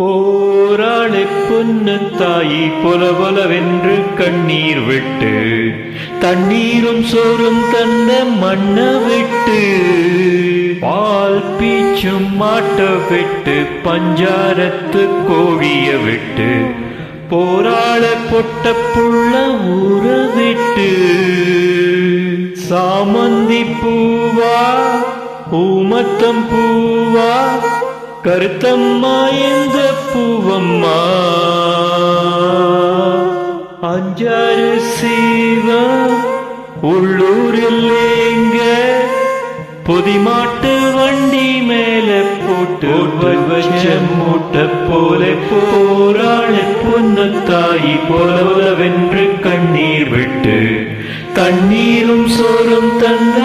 போராளி பொன்னு தாயி பொல பொலவென்று கண்ணீர் விட்டு தண்ணீரும் சோறும் தந்த மண்ண விட்டு பால் பீச்சும் மாட்ட விட்டு பஞ்சாரத்து கோழிய விட்டு போராள பொட்ட புள்ள ஊற விட்டு சாமந்தி பூவா ஊமத்தம் பூவா கருத்தம்மா எந்த பூவம்மா அஞ்சாறு சீவா உள்ளூரில் எங்க பொதிமாட்டு வண்டி மேல போட்டு வச்ச மூட்டை போல போராள பொன்னு தாயி போலவென்று கண்ணீர் விட்டு தண்ணீரும் சோறும் தந்த